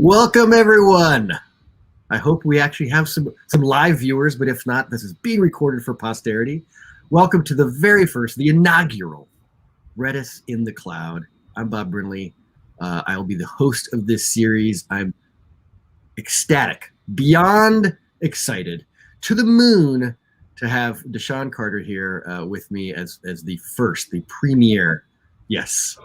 Welcome, everyone. I hope we actually have some live viewers, but if not, this is being recorded for posterity. Welcome to the very first, the inaugural Redis in the Cloud. I'm Bob Brinley. I will be the host of this series. I'm ecstatic, beyond excited, to the moon to have Deshaun Carter here with me as the premier guest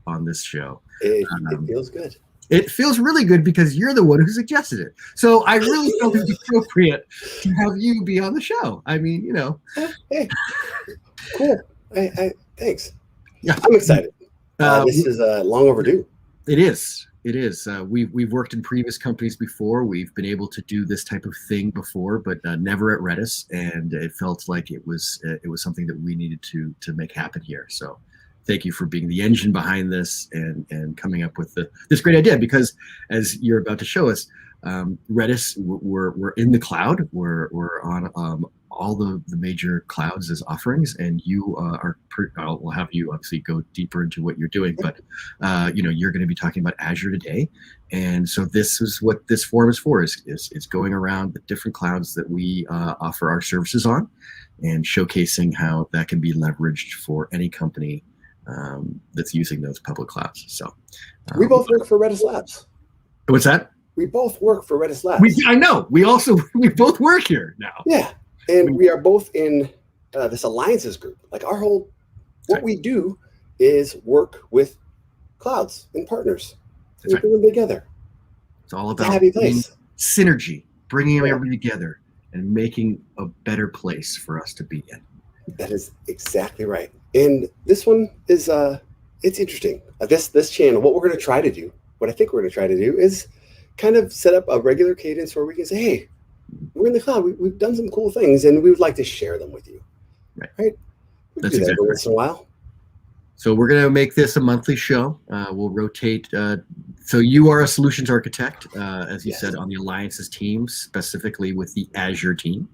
on this show. It feels good. It feels really good because you're the one who suggested it. So I really felt it was appropriate to have you be on the show. I mean, you know. Hey, cool. Thanks. Yeah, I'm excited. This is long overdue. It is. It is. We've worked in previous companies before. We've been able to do this type of thing before, but never at Redis. And it felt like it was something that we needed to make happen here. So thank you for being the engine behind this and coming up with this great idea, because as you're about to show us, Redis, we're in the cloud. We're on all the major clouds as offerings, and you we'll have you obviously go deeper into what you're doing, but you're going to be talking about Azure today. And so this is what this forum is for, is going around the different clouds that we offer our services on and showcasing how that can be leveraged for any company that's using those public clouds. So we both work for Redis Labs. What's that? We both work for Redis Labs. I know. We both work here now. Yeah, and we are both in this alliances group. Like what we do is work with clouds and partners. We bring them together. It's all about happy place. Synergy, bringing everybody together and making a better place for us to be in. That is exactly right. And this one is it's interesting. This channel, what I think we're going to try to do is kind of set up a regular cadence where we can say, hey, we're in the cloud. We've done some cool things, and we would like to share them with you. Right? That's exactly every once in a while. So we're going to make this a monthly show. We'll rotate. So you are a solutions architect, as you said, on the alliances team, specifically with the Azure team.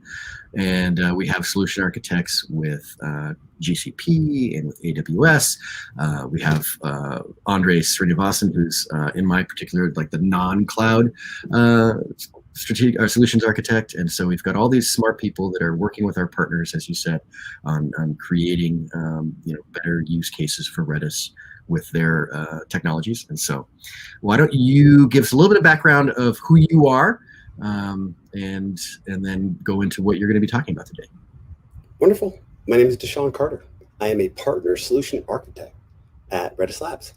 And we have solution architects with GCP and with AWS. We have Andres Srinivasan, who's in my particular, like the non-cloud strategic solutions architect. And so we've got all these smart people that are working with our partners, as you said, on creating better use cases for Redis with their technologies. And so why don't you give us a little bit of background of who you are, and then go into what you're going to be talking about today. Wonderful. My name is Deshaun Carter. I am a partner solution architect at Redis Labs.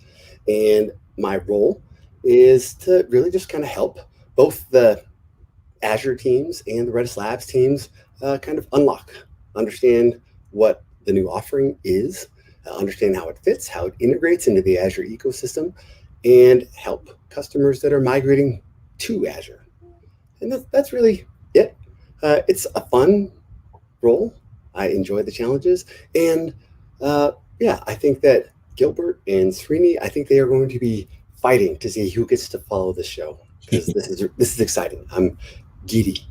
And my role is to really just kind of help both the Azure teams and the Redis Labs teams kind of understand what the new offering is, understand how it fits, how it integrates into the Azure ecosystem, and help customers that are migrating to Azure. And that's really it. It's a fun role. I enjoy the challenges. And I think that Gilbert and Srini, I think they are going to be fighting to see who gets to follow this show, because this is exciting. I'm giddy.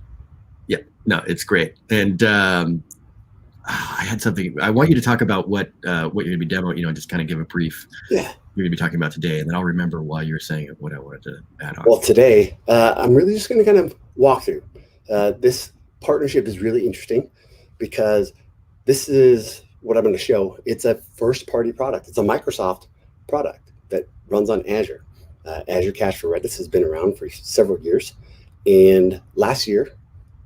Yeah, no, it's great. And I had something. I want you to talk about what you're going to be demoing, just kind of give a brief. Yeah. You're going to be talking about today, and then I'll remember while you're saying it what I wanted to add on. Well, today, I'm really just going to kind of walk through. This partnership is really interesting because this is what I'm going to show. It's a first-party product. It's a Microsoft product that runs on Azure. Azure Cache for Redis has been around for several years. And last year,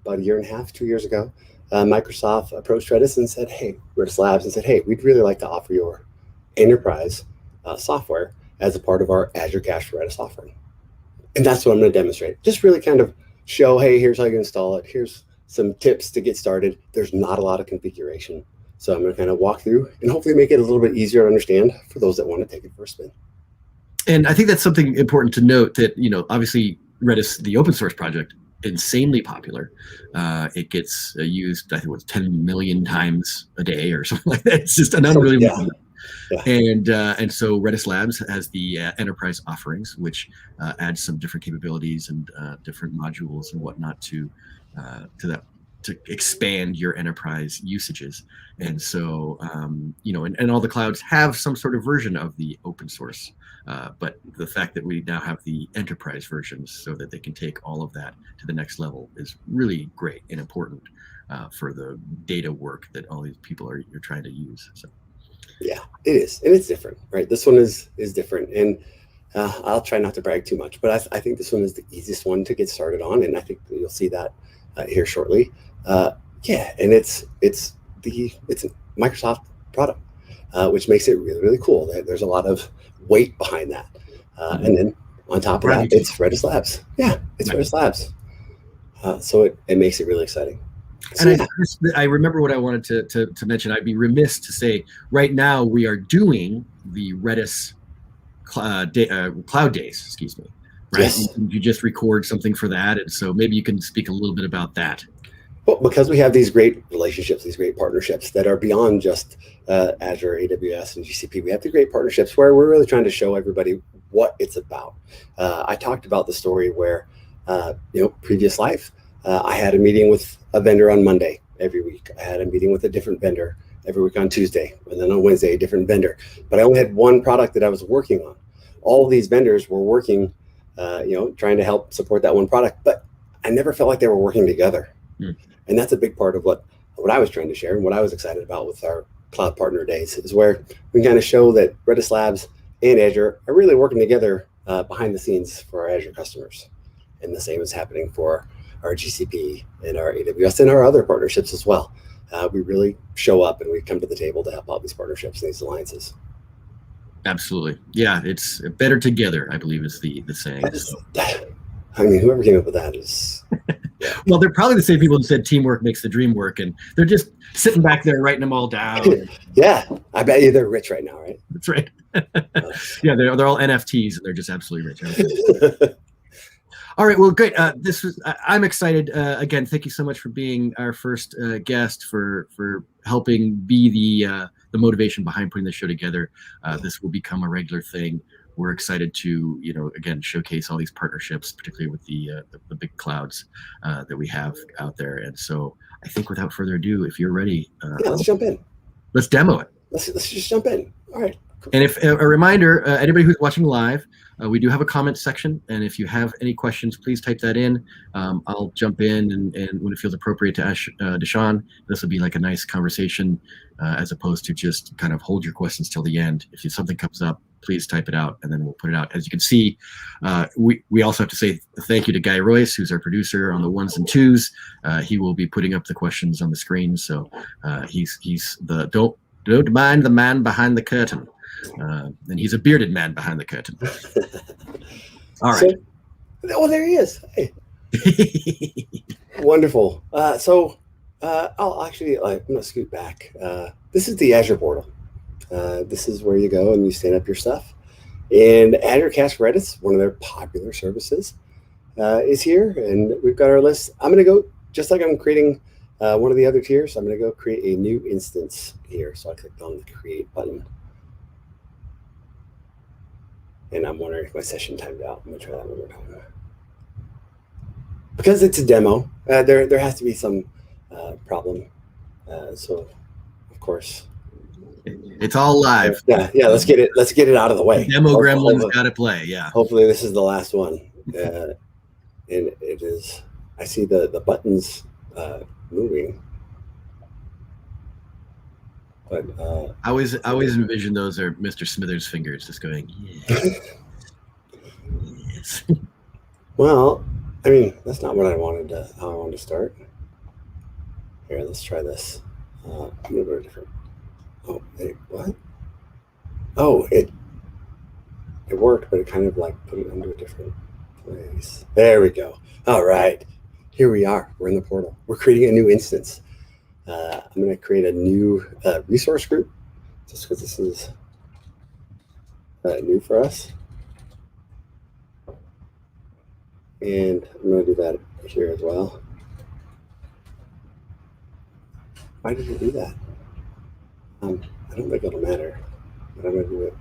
about a year and a half, 2 years ago, Microsoft approached Redis and said, hey, Redis Labs, and said, hey, we'd really like to offer your enterprise software as a part of our Azure Cache for Redis offering. And that's what I'm going to demonstrate. Just really kind of show, hey, here's how you install it. Here's some tips to get started. There's not a lot of configuration. So I'm going to kind of walk through and hopefully make it a little bit easier to understand for those that want to take it for a spin. And I think that's something important to note, that, obviously Redis, the open source project, insanely popular. It gets used, I think, 10 million times a day or something like that. It's just an unbelievable number. Yeah. And so Redis Labs has the enterprise offerings, which adds some different capabilities and different modules and whatnot to that to expand your enterprise usages. And so, and all the clouds have some sort of version of the open source. But the fact that we now have the enterprise versions so that they can take all of that to the next level is really great and important for the data work that all these people are trying to use. So. Yeah, it is, and it's different, right? This one is different, and I'll try not to brag too much, but I think this one is the easiest one to get started on, and I think you'll see that here shortly. Yeah, and it's a Microsoft product, which makes it really, really cool. There's a lot of weight behind that, and then on top of that, it's Redis Labs. Yeah, it's Redis Labs. So it makes it really exciting. So, and I remember what I wanted to mention. I'd be remiss to say right now we are doing the Redis Cloud Days, excuse me, right? yes. You just record something for that, and so maybe you can speak a little bit about that. Well, because we have these great relationships, these great partnerships that are beyond just Azure, AWS, and GCP. We have the great partnerships where we're really trying to show everybody what it's about. I talked about the story where, previous life, I had a meeting with a vendor on Monday every week. I had a meeting with a different vendor every week on Tuesday, and then on Wednesday, a different vendor. But I only had one product that I was working on. All of these vendors were working, trying to help support that one product, but I never felt like they were working together. And that's a big part of what I was trying to share and what I was excited about with our Cloud Partner Days is where we kind of show that Redis Labs and Azure are really working together behind the scenes for our Azure customers. And the same is happening for our GCP and our AWS and our other partnerships as well. We really show up and we come to the table to help out these partnerships and these alliances. Absolutely. Yeah, it's better together, I believe is the saying. I mean, whoever came up with that is... Well, they're probably the same people who said teamwork makes the dream work, and they're just sitting back there writing them all down. Yeah, I bet you they're rich right now, right? That's right. Yeah, they're all NFTs, and they're just absolutely rich. All right, well, great. I'm excited. Again, thank you so much for being our first guest, for helping be the motivation behind putting the show together. This will become a regular thing. We're excited to, again, showcase all these partnerships, particularly with the big clouds that we have out there. And so I think without further ado, if you're ready, let's jump in. Let's demo it. Let's just jump in. All right. Cool. And if a reminder, anybody who's watching live, we do have a comment section. And if you have any questions, please type that in. I'll jump in and when it feels appropriate to ask Deshaun, this will be like a nice conversation as opposed to just kind of hold your questions till the end. If something comes up, please type it out and then we'll put it out. As you can see, we also have to say thank you to Guy Royce, who's our producer on the ones and twos. He will be putting up the questions on the screen. So he's the don't mind the man behind the curtain. And he's a bearded man behind the curtain. All right. There he is. Hey. Wonderful. I'll actually, I'm going to scoot back. This is the Azure portal. This is where you go and you stand up your stuff. And Azure Cache Redis, one of their popular services, is here. And we've got our list. I'm going to go, just like I'm creating one of the other tiers, I'm going to go create a new instance here. So I clicked on the create button. And I'm wondering if my session timed out. I'm going to try that one more time. Because it's a demo, there has to be some problem. So, of course, it's all live. Yeah. Let's get it out of the way. Demo gremlin's got to play. Yeah. Hopefully, this is the last one. And it is. I see the buttons moving. But I always envision those are Mr. Smithers' fingers just going, yes. Yes. Well, I mean, that's not what how I wanted to start. Here, let's try this. I'm gonna go to different. Oh, what? Oh, it worked, but it kind of like put it under a different place. There we go. All right, here we are. We're in the portal. We're creating a new instance. I'm going to create a new resource group just because this is new for us. And I'm going to do that here as well. Why did you do that? I don't think it'll matter, but I'm going to do it.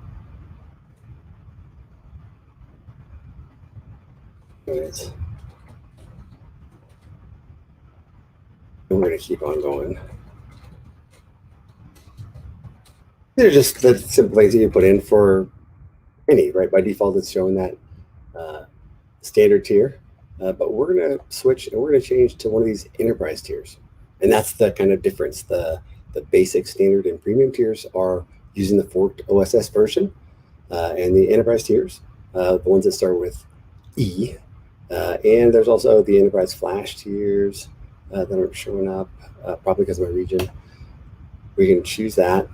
Anyways. going to keep on going. These are just the simple things that you put in for any, right? By default, it's showing that standard tier, but we're going to switch and we're going to change to one of these enterprise tiers. And that's the kind of difference. The basic, standard, and premium tiers are using the forked OSS version, and the enterprise tiers, the ones that start with E. And there's also the enterprise flash tiers that aren't showing up, probably because of my region. We can choose that.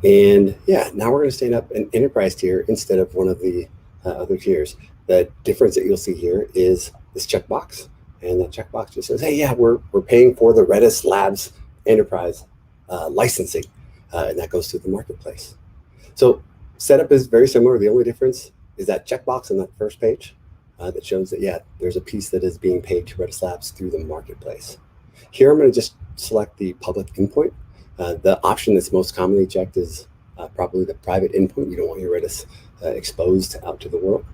And yeah, now we're going to stand up an enterprise tier instead of one of the other tiers. The difference that you'll see here is this checkbox. And that checkbox just says, hey, yeah, we're paying for the Redis Labs enterprise licensing. And that goes through the marketplace. So setup is very similar. The only difference is that checkbox on that first page that shows that, yeah, there's a piece that is being paid to Redis Labs through the marketplace. Here, I'm going to just select the public endpoint. The option that's most commonly checked is probably the private endpoint. You don't want your Redis exposed out to the world.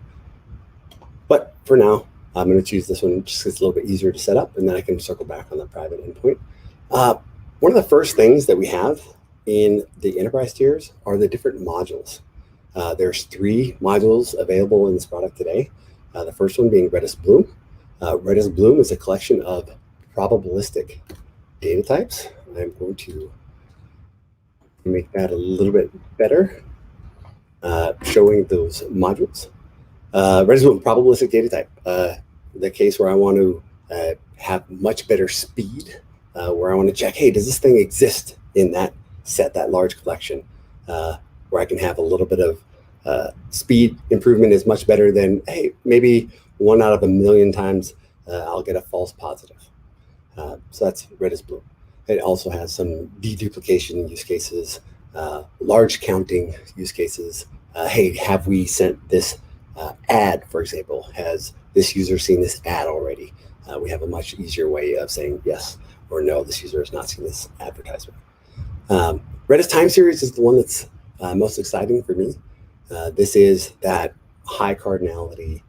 But for now, I'm going to choose this one just because it's a little bit easier to set up, and then I can circle back on the private endpoint. One of the first things that we have in the enterprise tiers are the different modules. There's 3 modules available in this product today. The first one being Redis Bloom. Redis Bloom is a collection of probabilistic data types. I'm going to make that a little bit better, showing those modules. Redis Bloom, probabilistic data type. The case where I want to have much better speed, where I want to check, hey, does this thing exist in that set, that large collection, where I can have a little bit of speed improvement is much better than, hey, maybe 1 out of 1,000,000 times I'll get a false positive. So that's Redis Bloom. It also has some deduplication use cases, large counting use cases. Hey, have we sent this ad, for example? Has this user seen this ad already? We have a much easier way of saying yes or no, this user has not seen this advertisement. Redis time series is the one that's most exciting for me. This is that high cardinality,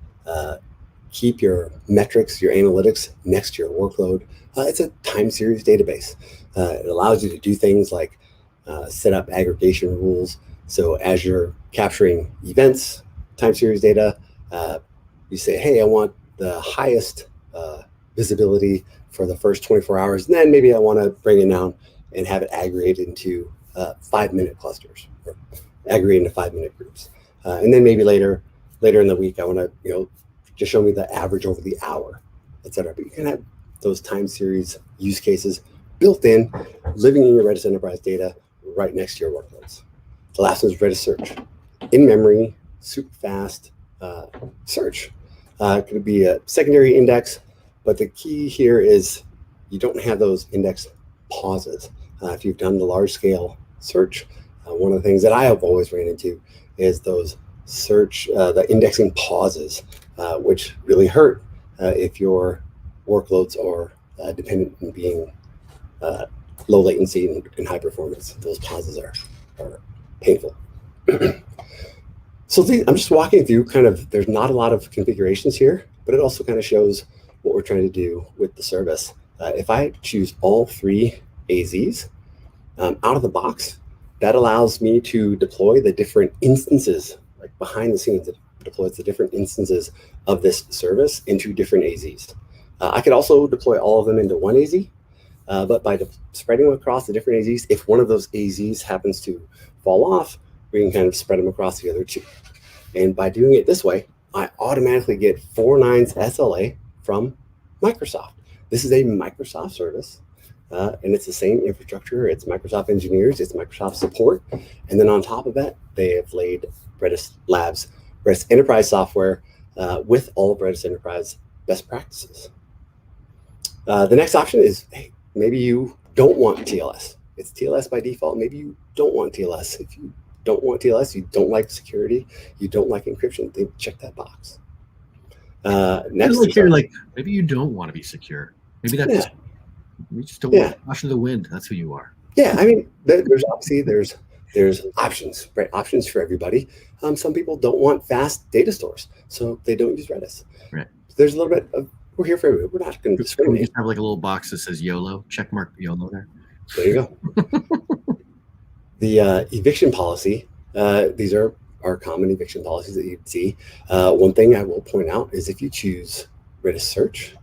keep your metrics, your analytics next to your workload. It's a time series database. It allows you to do things like set up aggregation rules. So as you're capturing events, time series data, you say, hey, I want the highest visibility for the first 24 hours. And then maybe I want to bring it down and have it aggregate into 5-minute clusters, or aggregate into 5-minute groups. And then maybe later in the week, I want to, just show me the average over the hour, et cetera. But you can have those time series use cases built in, living in your Redis Enterprise data right next to your workloads. The last one is Redis Search. In memory, super fast search. It could be a secondary index, but the key here is you don't have those index pauses. If you've done the large scale search, one of the things that I have always ran into is those the indexing pauses, which really hurt if your workloads are dependent on being low latency and high performance. Those pauses are painful. So I'm just walking through there's not a lot of configurations here, but it also kind of shows what we're trying to do with the service. If I choose all 3 AZs out of the box, that allows me to deploy the different instances, like behind the scenes. It deploys the different instances of this service into different AZs. I could also deploy all of them into one AZ, but by spreading them across the different AZs, if one of those AZs happens to fall off, we can kind of spread them across the other 2. And by doing it this way, I automatically get 4 nines SLA from Microsoft. This is a Microsoft service, and it's the same infrastructure. It's Microsoft engineers, it's Microsoft support. And then on top of that, they have laid Redis Labs, Redis Enterprise software with all of Redis Enterprise best practices. The next option is, hey, maybe you don't want TLS. It's TLS by default. Maybe you don't want TLS. If you don't want TLS, you don't like security, you don't like encryption, then check that box. Next, maybe you don't want to be secure. Maybe that's you just don't want to caution the wind. That's who you are. Yeah, I mean, there's obviously there's options, right? Options for everybody. Some people don't want fast data stores, so they don't use Redis. Right. There's a little bit of We're here for everybody. We're not going to Can we discriminate. just have like a little box that says YOLO, check mark YOLO there? There you go. The eviction policy, these are our common eviction policies that you'd see. One thing I will point out is if you choose Redis search,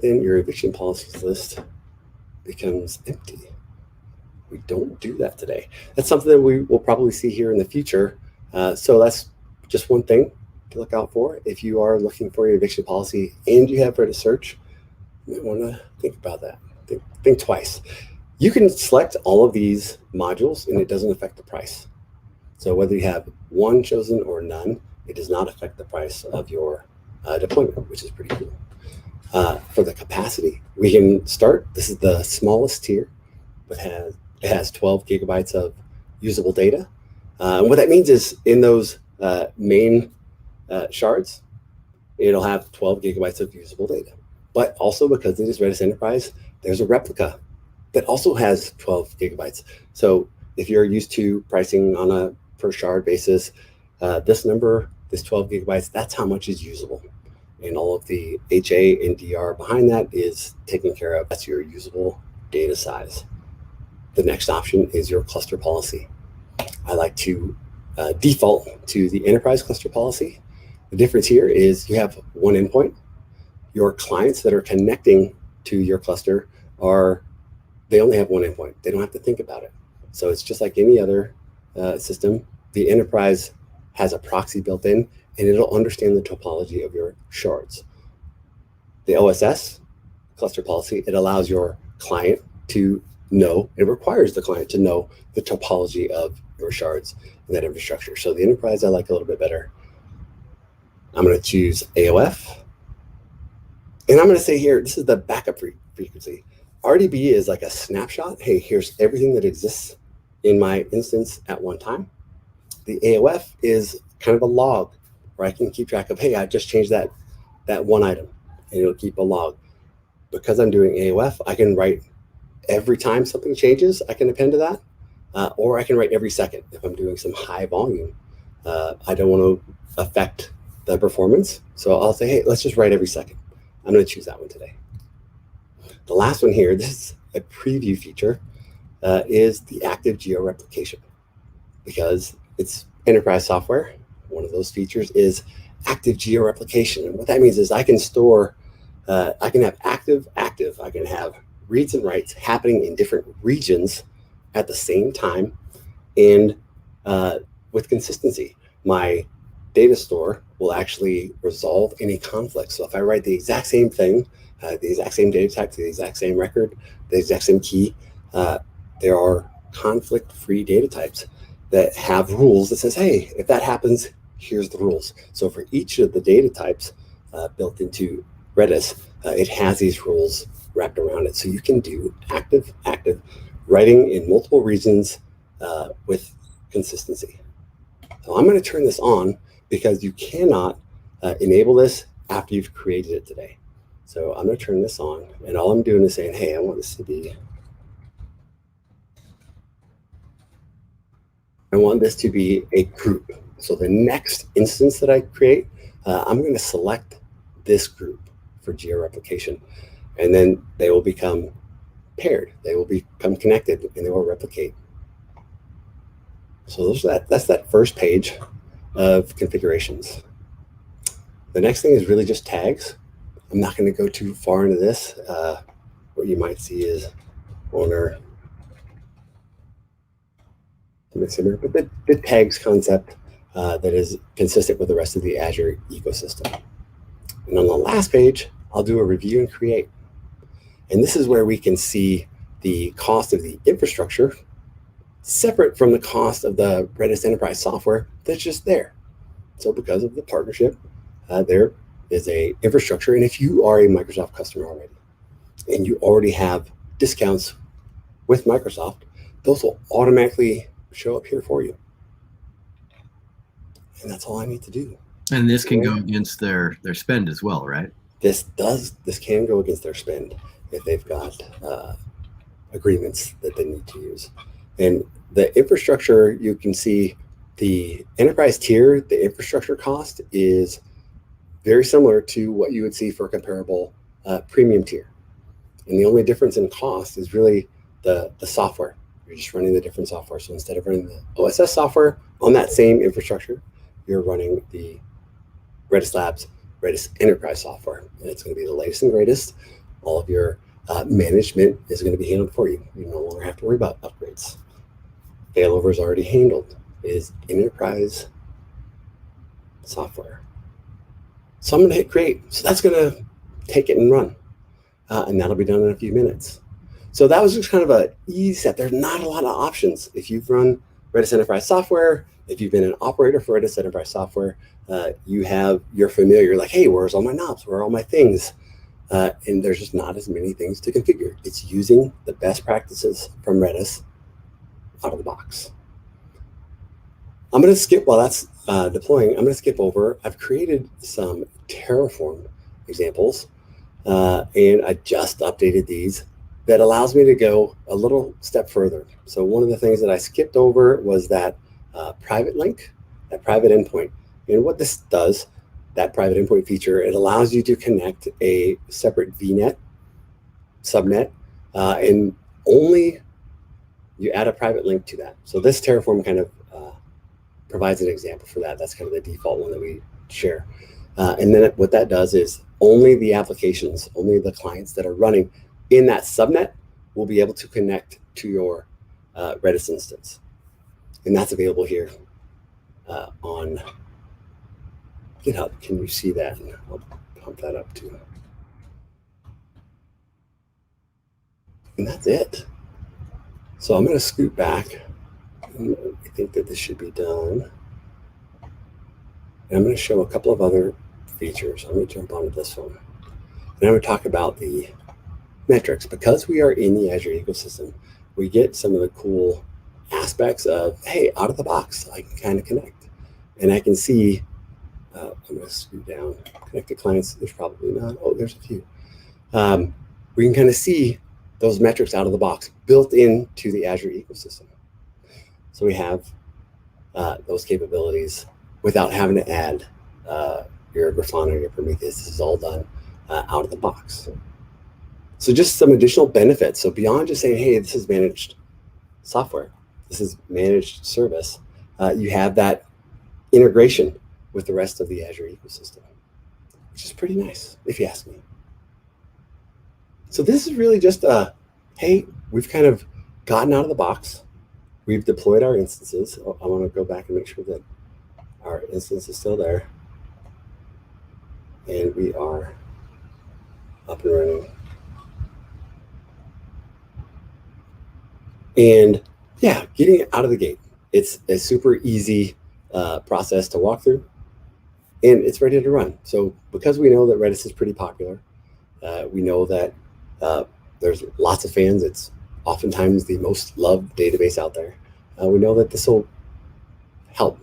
then your eviction policies list becomes empty. We don't do that today. That's something that we will probably see here in the future. So that's just one thing to look out for. If you are looking for your eviction policy and you have Redis search, you might want to think about that. Think twice. You can select all of these modules and it doesn't affect the price. So whether you have one chosen or none, it does not affect the price of your deployment, which is pretty cool. For the capacity, we can start. This is the smallest tier, but it has 12 gigabytes of usable data. And what that means is in those main shards, it'll have 12 gigabytes of usable data. But also because it is Redis Enterprise, there's a replica that also has 12 gigabytes. So if you're used to pricing on a per shard basis, this 12 gigabytes, that's how much is usable. And all of the HA and DR behind that is taken care of. That's your usable data size. The next option is your cluster policy. I like to default to the enterprise cluster policy. The difference here is you have one endpoint. Your clients that are connecting to your cluster they only have one endpoint. They don't have to think about it. So it's just like any other system. The enterprise has a proxy built in, and it'll understand the topology of your shards. The OSS cluster policy, it allows your client to know, it requires the client to know the topology of your shards in that infrastructure. So the enterprise I like a little bit better. I'm going to choose AOF. And I'm going to say here, this is the backup frequency. RDB is like a snapshot. Hey, here's everything that exists in my instance at one time. The AOF is kind of a log where I can keep track of, hey, I just changed that one item, and it'll keep a log. Because I'm doing AOF, I can write every time something changes, I can append to that, or I can write every second if I'm doing some high volume. I don't want to affect the performance, so I'll say, hey, let's just write every second. I'm going to choose that one today. The last one here, this is a preview feature, is the active geo-replication. Because it's enterprise software, one of those features is active geo-replication. And what that means is I can store, I can have active, I can have reads and writes happening in different regions at the same time and with consistency. My data store will actually resolve any conflicts. So if I write the exact same thing, the exact same data type, the exact same record, the exact same key, there are conflict-free data types that have rules that says, hey, if that happens, here's the rules. So for each of the data types built into Redis, it has these rules wrapped around it. So you can do active, writing in multiple regions with consistency. So I'm going to turn this on because you cannot enable this after you've created it today. So I'm going to turn this on, and all I'm doing is saying, hey, I want this to be, a group. So the next instance that I create, I'm going to select this group for geo-replication, and then they will become paired. They will become connected, and they will replicate. So that's that first page of configurations. The next thing is really just tags. I'm not going to go too far into this. What you might see is owner, but the tags concept that is consistent with the rest of the Azure ecosystem. And on the last page, I'll do a review and create. And this is where we can see the cost of the infrastructure separate from the cost of the Redis Enterprise software that's just there. So because of the partnership, there is a infrastructure. And if you are a Microsoft customer already, and you already have discounts with Microsoft, those will automatically show up here for you. And that's all I need to do. And this can go against their spend as well, right? This can go against their spend if they've got agreements that they need to use. And the infrastructure, you can see the enterprise tier, the infrastructure cost is very similar to what you would see for a comparable premium tier. And the only difference in cost is really the software. You're just running the different software. So instead of running the OSS software on that same infrastructure, you're running the Redis Labs Redis Enterprise software. And it's going to be the latest and greatest. All of your management is going to be handled for you. You no longer have to worry about upgrades. Failover is already handled. It is enterprise software. So I'm going to hit create. So that's going to take it and run. And that'll be done in a few minutes. So that was just kind of an easy set. There's not a lot of options. If you've run Redis Enterprise software, if you've been an operator for Redis Enterprise software, you're familiar. You're like, hey, where's all my knobs? Where are all my things? And there's just not as many things to configure. It's using the best practices from Redis out of the box. I'm going to skip while that's deploying. I'm going to skip over. I've created some Terraform examples, and I just updated these. That allows me to go a little step further. So one of the things that I skipped over was that private link, that private endpoint. And what this does, that private endpoint feature, it allows you to connect a separate VNet, subnet, and only you add a private link to that. So this Terraform kind of provides an example for that. That's kind of the default one that we share. And then what that does is only the applications, only the clients that are running in that subnet will be able to connect to your Redis instance. And that's available here on GitHub. Can you see that? And I'll pump that up too. And that's it. So I'm going to scoot back. I think that this should be done. And I'm going to show a couple of other features. I'm going to jump onto this one. And I'm going to talk about the metrics. Because we are in the Azure ecosystem, we get some of the cool aspects of, hey, out of the box, I can kind of connect. And I can see, I'm going to scoot down, connect to clients. There's probably not. Oh, there's a few. We can kind of see those metrics out of the box built into the Azure ecosystem. So we have those capabilities without having to add your Grafana or your Prometheus. This is all done out of the box. So just some additional benefits. So beyond just saying, hey, this is managed software, this is managed service, you have that integration with the rest of the Azure ecosystem, which is pretty nice, if you ask me. So this is really just hey, we've kind of gotten out of the box. We've deployed our instances. Oh, I want to go back and make sure that our instance is still there. And we are up and running. And yeah, getting it out of the gate. It's a super easy process to walk through, and it's ready to run. So because we know that Redis is pretty popular, we know that there's lots of fans. It's oftentimes the most loved database out there. We know that this will help.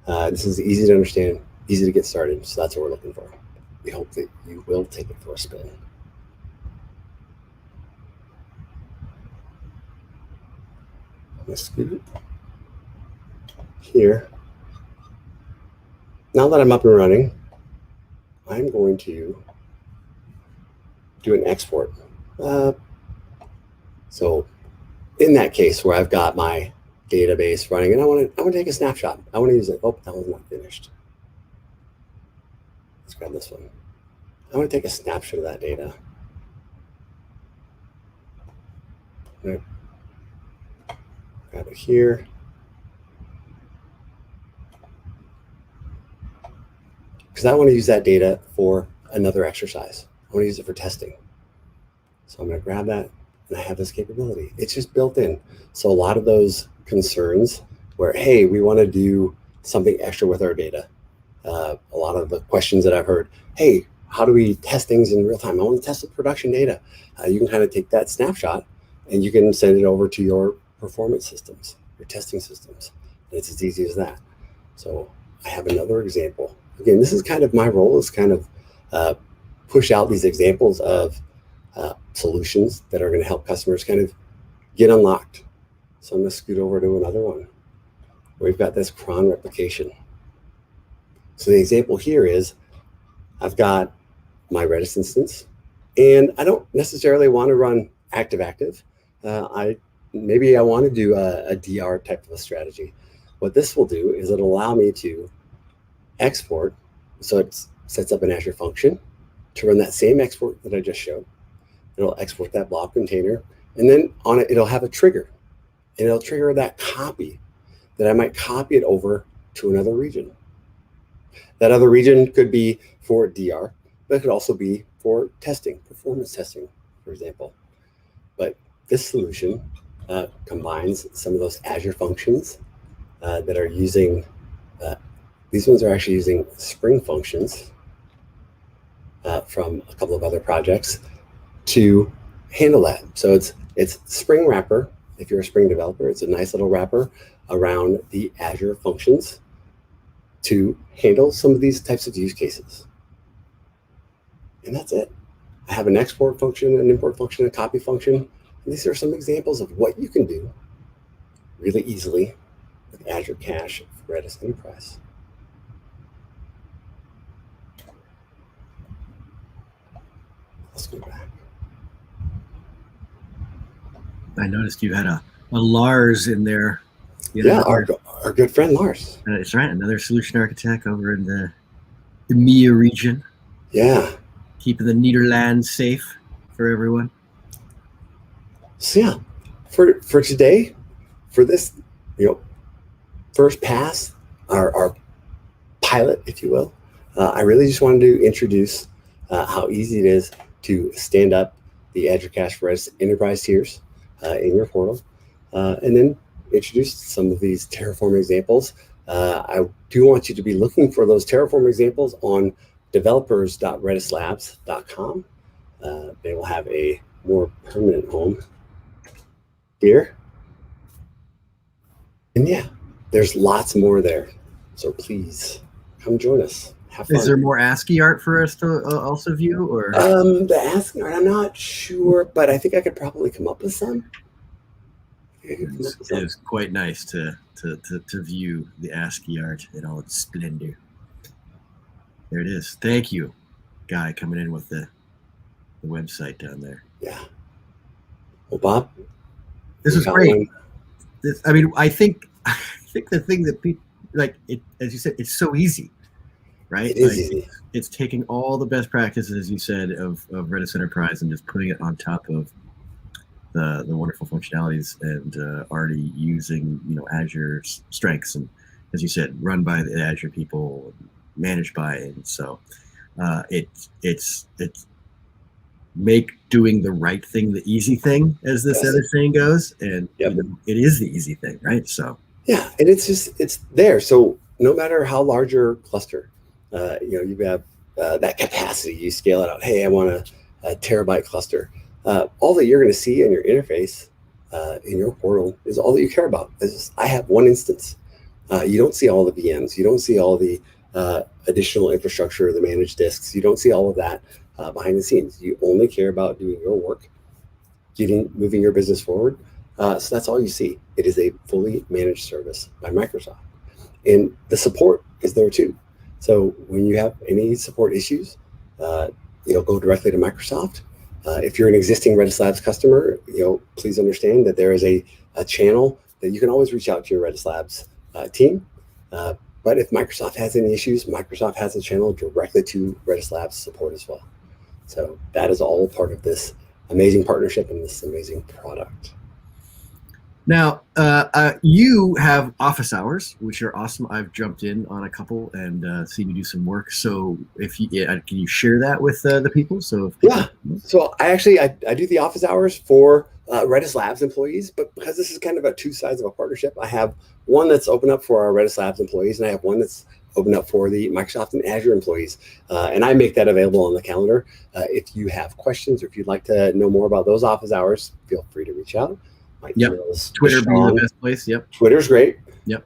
This is easy to understand, easy to get started. So that's what we're looking for. We hope that you will take it for a spin. Let's scoot here. Now that I'm up and running, I'm going to do an export. So in that case where I've got my database running and I want to take a snapshot. I want to use it. Oh, that one's not finished. Let's grab this one. I want to take a snapshot of that data. Right. Grab it here. Because I want to use that data for another exercise. I want to use it for testing. So I'm going to grab that, and I have this capability. It's just built in. So a lot of those concerns where, hey, we want to do something extra with our data. A lot of the questions that I've heard, hey, how do we test things in real time? I want to test the production data. You can kind of take that snapshot, and you can send it over to your performance systems, your testing systems. And it's as easy as that. So I have another example. Again, this is kind of my role, is kind of push out these examples of solutions that are going to help customers kind of get unlocked. So I'm going to scoot over to another one. We've got this cron replication. So the example here is I've got my Redis instance, and I don't necessarily want to run active-active. Maybe I want to do a DR type of a strategy. What this will do is it'll allow me to export. So it sets up an Azure function to run that same export that I just showed. It'll export that blob container, and then on it, it'll have a trigger, and it'll trigger that copy that I might copy it over to another region. That other region could be for DR, but it could also be for testing, performance testing, for example. But this solution combines some of those Azure functions that are using, these ones are actually using Spring functions from a couple of other projects to handle that. So it's Spring wrapper. If you're a Spring developer, it's a nice little wrapper around the Azure functions to handle some of these types of use cases. And that's it. I have an export function, an import function, a copy function. And these are some examples of what you can do really easily with Azure Cache for Redis Enterprise. Let's go back. I noticed you had a Lars in there. Yeah, our good friend Lars. That's right, another solution architect over in the EMEA region. Yeah. Keeping the Nederlands safe for everyone. So yeah, for today, for this, first pass, our pilot, if you will, I really just wanted to introduce how easy it is to stand up the Azure Cache for Redis Enterprise tiers in your portal, and then introduce some of these Terraform examples. I do want you to be looking for those Terraform examples on developers.redislabs.com. They will have a more permanent home here. And yeah, there's lots more there. So please come join us. Have fun. Is there more ASCII art for us to also view? Or the ASCII art, I'm not sure, but I think I could probably come up with some. It is quite nice to view the ASCII art in all its splendor. There it is. Thank you, Guy, coming in with the website down there. Yeah. Well, Bob, this is great. I think the thing that people like it, as you said, it's so easy, right? It is easy. It's taking all the best practices, as you said, of Redis Enterprise and just putting it on top of the wonderful functionalities and already using Azure's strengths, and as you said, run by the Azure people, managed by, and so it's make doing the right thing the easy thing, as this other saying goes, and yep. It is the easy thing, right? So yeah, and it's there. So no matter how large your cluster, you have that capacity, you scale it out. Hey, I want a terabyte cluster. All that you're going to see in your interface in your portal is all that you care about. I have one instance. You don't see all the VMs. You don't see all the additional infrastructure, the managed disks. You don't see all of that behind the scenes. You only care about doing your work, moving your business forward. So that's all you see. It is a fully managed service by Microsoft. And the support is there too. So when you have any support issues, go directly to Microsoft. If you're an existing Redis Labs customer, please understand that there is a channel that you can always reach out to your Redis Labs team. But if Microsoft has any issues, Microsoft has a channel directly to Redis Labs support as well. So that is all part of this amazing partnership and this amazing product. Now, you have office hours, which are awesome. I've jumped in on a couple and seen you do some work. So if you can you share that with the people? So so I do the office hours for Redis Labs employees, but because this is kind of a two sides of a partnership, I have one that's open up for our Redis Labs employees, and I have one that's open up for the Microsoft and Azure employees. And I make that available on the calendar. If you have questions or if you'd like to know more about those office hours, feel free to reach out. My email is Twitter being the best place. Yep. Twitter's great. Yep.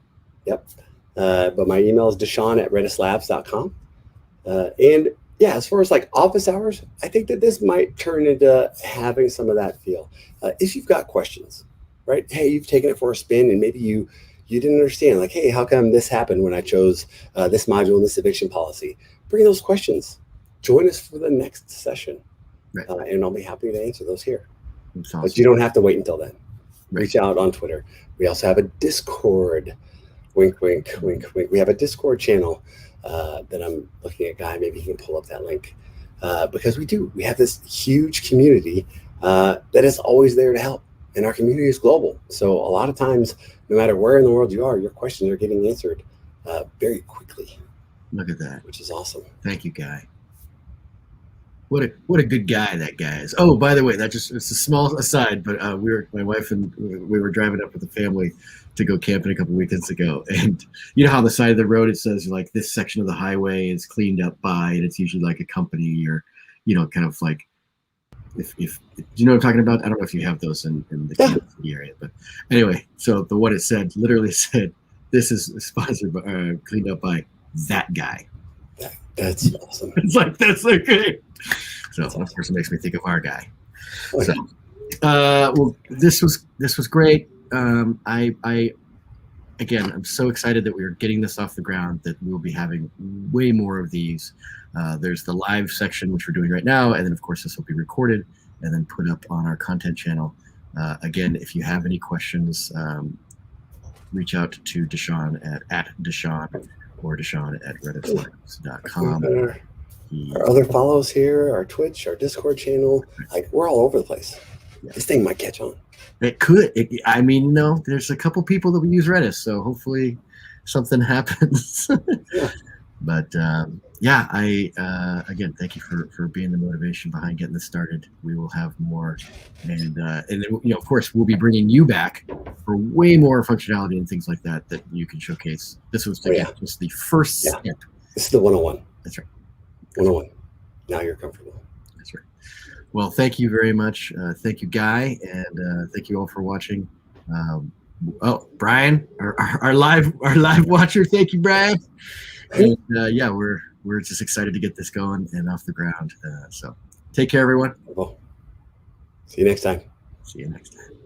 But my email is deshaun@redislabs.com. And yeah, as far as like office hours, I think that this might turn into having some of that feel. If you've got questions, right? Hey, you've taken it for a spin and maybe you didn't understand, like, hey, how come this happened when I chose this module in this eviction policy? Bring those questions join us for the next session. Right. And I'll be happy to answer those here. Awesome. But you don't have to wait until then. Right. Reach out on Twitter. We also have a Discord. Wink, wink, wink, wink. We have a Discord channel that I'm looking at. Guy, maybe he can pull up that link. Because we have this huge community that is always there to help. And our community is global. So a lot of times, no matter where in the world you are, your questions are getting answered very quickly. Look at that. Which is awesome. Thank you, Guy. What a good guy that guy is. Oh, by the way, it's a small aside, but my wife and we were driving up with the family to go camping a couple weekends ago, and you know how on the side of the road it says like this section of the highway is cleaned up by, and it's usually like a company or kind of like if do you know what I'm talking about? I don't know if you have those in the Kansas City area, but anyway, so the one it said literally said this is sponsored by cleaned up by that guy. That's awesome. It's like that's so great. So of course it makes me think of our guy. So well, this was great. Again, I'm so excited that we are getting this off the ground, that we'll be having way more of these. There's the live section, which we're doing right now, and then of course this will be recorded and then put up on our content channel. Again, if you have any questions, reach out to Deshaun at Deshaun or Deshaun at redislabs.com. Our other follows here, our Twitch, our Discord channel, like we're all over the place. Yeah. This thing might catch on. It could. I mean, there's a couple people that we use Redis, so hopefully something happens. Yeah. But yeah, again, thank you for being the motivation behind getting this started. We will have more, and then, of course, we'll be bringing you back for way more functionality and things like that you can showcase. This was just the first step. This is the 101. That's right. 101. Now you're comfortable. That's right. Well, thank you very much. Thank you, Guy, and thank you all for watching. Brian, our live watcher. Thank you, Brian. And yeah, we're just excited to get this going and off the ground. So take care, everyone. See you next time. See you next time.